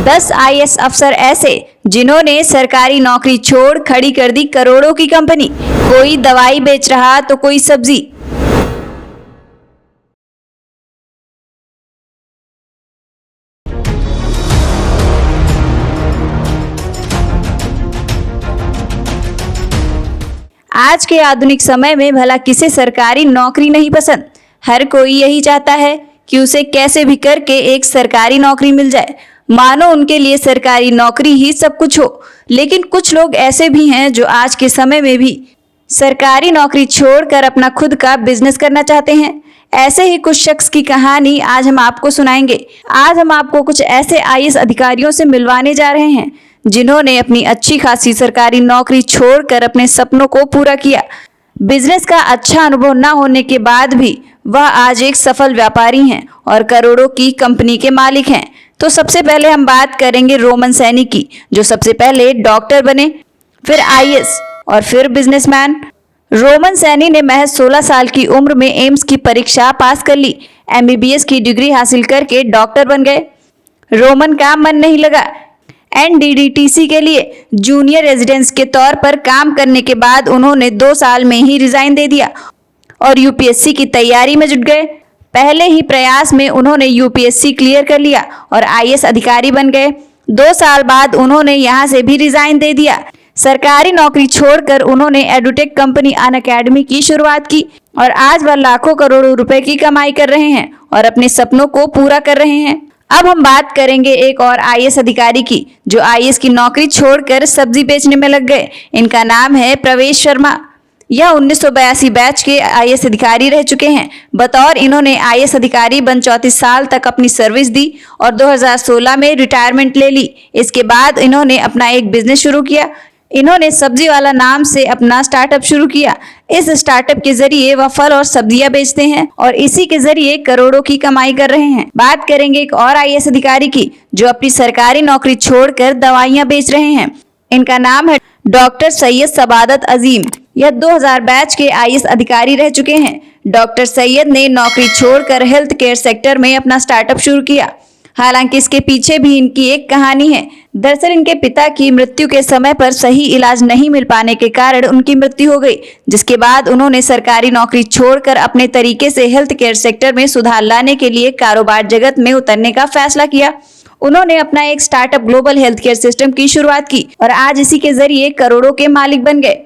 10 IAS अफसर ऐसे जिन्होंने सरकारी नौकरी छोड़ खड़ी कर दी करोड़ों की कंपनी। कोई दवाई बेच रहा तो कोई सब्जी। आज के आधुनिक समय में भला किसे सरकारी नौकरी नहीं पसंद। हर कोई यही चाहता है कि उसे कैसे भी करके एक सरकारी नौकरी मिल जाए, मानो उनके लिए सरकारी नौकरी ही सब कुछ हो। लेकिन कुछ लोग ऐसे भी हैं जो आज के समय में भी सरकारी नौकरी छोड़कर अपना खुद का बिजनेस करना चाहते हैं। ऐसे ही कुछ शख्स की कहानी आज हम आपको सुनाएंगे। आज हम आपको कुछ ऐसे आईएएस अधिकारियों से मिलवाने जा रहे हैं जिन्होंने अपनी अच्छी खासी सरकारी नौकरी छोड़कर अपने सपनों को पूरा किया। बिजनेस का अच्छा अनुभव न होने के बाद भी वह आज एक सफल व्यापारी हैं और करोड़ों की कंपनी के मालिक हैं। तो सबसे पहले हम बात करेंगे रोमन सैनी की, जो सबसे पहले डॉक्टर बने, फिर आईएएस और फिर बिजनेसमैन। रोमन सैनी ने महज 16 साल की उम्र में एम्स की परीक्षा पास कर ली। एमबीबीएस की डिग्री हासिल करके डॉक्टर बन गए। रोमन का मन नहीं लगा। एनडीडीटीसी के लिए जूनियर रेजिडेंस के तौर पर काम करने के बाद उन्होंने 2 साल में ही रिजाइन दे दिया और यूपीएससी की तैयारी में जुट गए। पहले ही प्रयास में उन्होंने यूपीएससी क्लियर कर लिया और आईएएस अधिकारी बन गए। 2 साल बाद उन्होंने यहां से भी रिजाइन दे दिया। सरकारी नौकरी छोड़कर उन्होंने एडुटेक कंपनी अनअकैडमी की शुरुआत की और आज वह लाखों करोड़ों रुपए की कमाई कर रहे हैं और अपने सपनों को पूरा कर रहे हैं। अब हम बात करेंगे एक और आईएएस अधिकारी की, जो आईएएस की नौकरी छोड़कर सब्जी बेचने में लग गए। इनका नाम है प्रवेश शर्मा। यह 1982 बैच के आईएएस अधिकारी रह चुके हैं। बतौर इन्होंने आईएएस अधिकारी 34 साल तक अपनी सर्विस दी और 2016 में रिटायरमेंट ले ली। इसके बाद इन्होंने अपना एक बिजनेस शुरू किया। इन्होंने सब्जी वाला नाम से अपना स्टार्टअप शुरू किया। इस स्टार्टअप के जरिए वह फल और सब्जियां बेचते हैं और इसी के जरिए करोड़ों की कमाई कर रहे हैं। बात करेंगे एक और आईएएस अधिकारी की, जो अपनी सरकारी नौकरी छोड़कर दवाइयां बेच रहे हैं। इनका नाम है डॉक्टर सैयद सबादत अजीम। यह 2000 बैच के आईएएस अधिकारी रह चुके हैं। डॉक्टर सैयद ने नौकरी छोड़कर हेल्थ केयर सेक्टर में अपना स्टार्टअप शुरू किया। हालांकि इसके पीछे भी इनकी एक कहानी है। दरअसल इनके पिता की मृत्यु के समय पर सही इलाज नहीं मिल पाने के कारण उनकी मृत्यु हो गई, जिसके बाद उन्होंने सरकारी नौकरी छोड़कर अपने तरीके से हेल्थ केयर सेक्टर में सुधार लाने के लिए कारोबार जगत में उतरने का फैसला किया। उन्होंने अपना एक startup global health care system की शुरुआत की और आज इसी के जरिए करोड़ों के मालिक बन गए।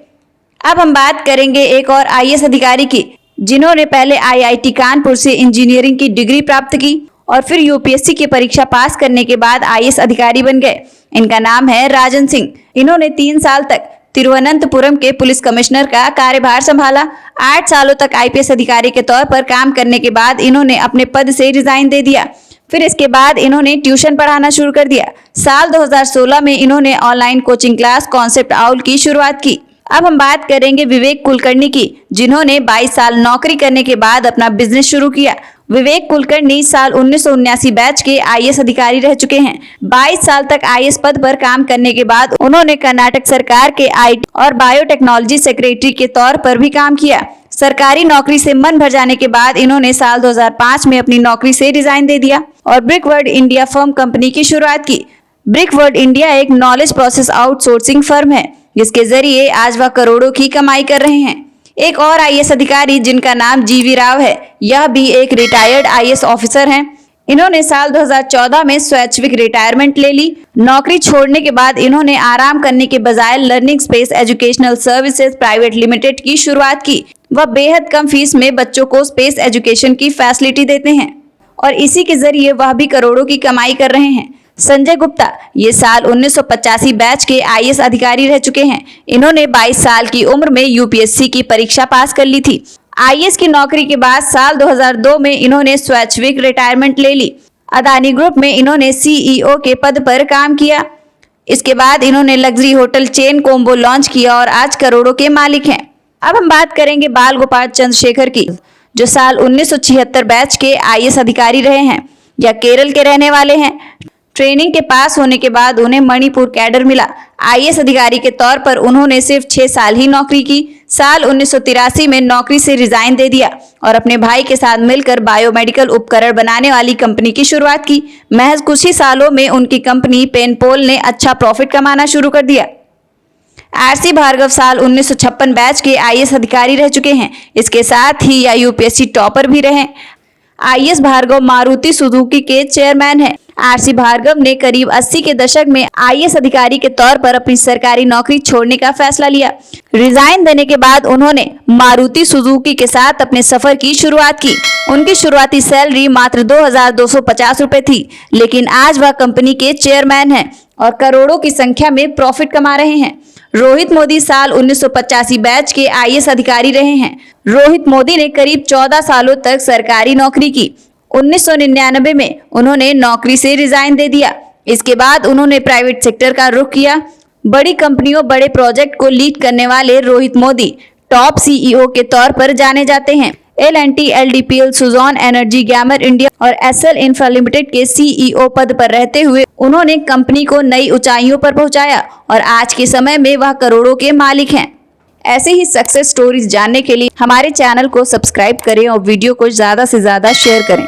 अब हम बात करेंगे एक और आईएएस अधिकारी की, जिन्होंने पहले आईआईटी कानपुर से इंजीनियरिंग की डिग्री प्राप्त की और फिर यूपीएससी की परीक्षा पास करने के बाद आईएएस अधिकारी बन गए। इनका नाम है राजन सिंह। इन्होंने 3 साल तक तिरुवनंतपुरम के पुलिस कमिश्नर का कार्यभार संभाला। 8 सालों तक आईपीएस अधिकारी के तौर पर काम करने के बाद इन्होंने अपने पद से रिजाइन दे दिया। फिर इसके बाद इन्होंने ट्यूशन पढ़ाना शुरू कर दिया। साल 2016 में इन्होंने online coaching class concept owl की शुरुआत की। अब हम बात करेंगे विवेक कुलकर्णी की, जिन्होंने 22 साल नौकरी करने के बाद अपना बिजनेस शुरू किया। विवेक कुलकर्णी साल 1979 बैच के आईएएस अधिकारी रह चुके हैं। 22 साल तक आईएएस पद पर काम करने के बाद उन्होंने कर्नाटक सरकार के आईटी और बायोटेक्नोलॉजी सेक्रेटरी के तौर पर भी काम किया। सरकारी नौकरी से मन भर जाने के बाद इन्होंने साल 2005 में अपनी नौकरी से रिजाइन दे दिया और ब्रिकवर्ड इंडिया फर्म कंपनी की शुरुआत की। ब्रिकवर्ड इंडिया एक नॉलेज प्रोसेस आउटसोर्सिंग फर्म है, जिसके जरिए आज वह करोड़ों की कमाई कर रहे हैं। एक और आईएएस अधिकारी जिनका नाम जीवी राव है, यह भी एक रिटायर्ड आईएएस ऑफिसर हैं। इन्होंने साल 2014 में स्वैच्छिक रिटायरमेंट ले ली। नौकरी छोड़ने के बाद इन्होंने आराम करने के बजाय learning space educational services private limited की शुरुआत की। वह बेहद कम फीस में बच्चों को स्पेस एजुकेशन की फैसिलिटी देते हैं और इसी के जरिए वह भी करोड़ों की कमाई कर रहे हैं। संजय गुप्ता, ये साल 1985 बैच के आईएएस अधिकारी रह चुके हैं। इन्होंने 22 साल की उम्र में यूपीएससी की परीक्षा पास कर ली थी। आईएएस की नौकरी के बाद साल 2002 में इन्होंने स्वैच्छिक रिटायरमेंट ले ली। अदानी ग्रुप में इन्होंने सीईओ के पद पर काम किया। इसके बाद इन्होंने luxury hotel chain combo launch किया और आज करोड़ों के मालिक हैं। अब हम बात करेंगे बाल गोपाल चंद्रशेखर की, जो साल 1976 बैच के आईएएस अधिकारी रहे हैं। यह केरल के रहने वाले हैं। ट्रेनिंग के पास होने के बाद उन्हें मणिपुर कैडर मिला। आईएएस अधिकारी के तौर पर उन्होंने सिर्फ 6 साल ही नौकरी की। साल 1983 में नौकरी से रिजाइन दे दिया और अपने भाई के साथ मिलकर बायोमेडिकल उपकरण बनाने वाली कंपनी की शुरुआत की। महज कुछ ही सालों में उनकी कंपनी पेनपोल ने अच्छा प्रॉफिट कमाना शुरू कर दिया। आरसी भार्गव साल 1956 बैच के आईएएस अधिकारी रह चुके हैं। इसके साथ ही या यूपीएससी टॉपर भी रहे। आईएएस भार्गव मारुति सुजुकी के चेयरमैन हैं। आरसी भार्गव ने करीब 80 के दशक में आईएएस अधिकारी के तौर पर अपनी सरकारी नौकरी छोड़ने का फैसला लिया। रिजाइन देने के बाद उन्होंने मारुति सुजुकी के साथ अपने सफर की शुरुआत की। उनकी शुरुआती सैलरी मात्र 2,250 रुपए थी, लेकिन आज वह कंपनी के चेयरमैन हैं और करोड़ों की संख्या में प्रॉफिट कमा रहे हैं। रोहित मोदी साल 1985 बैच के आईएएस अधिकारी रहे हैं। रोहित मोदी ने करीब 14 सालों तक सरकारी नौकरी की। 1999 में उन्होंने नौकरी से रिजाइन दे दिया। इसके बाद उन्होंने प्राइवेट सेक्टर का रुख किया। बड़ी कंपनियों, बड़े प्रोजेक्ट को लीड करने वाले रोहित मोदी टॉप सीईओ के तौर पर जाने जाते हैं। L&T, LDPL, सुजॉन एनर्जी, ग्यामर इंडिया और एसएल इंफ्रा लिमिटेड के सीईओ पद पर रहते हुए उन्होंने कंपनी को नई ऊंचाइयों पर पहुंचाया और आज के समय में वह करोड़ों के मालिक हैं। ऐसे ही सक्सेस स्टोरीज जानने के लिए हमारे चैनल को सब्सक्राइब करें और वीडियो को ज्यादा से ज्यादा शेयर करें।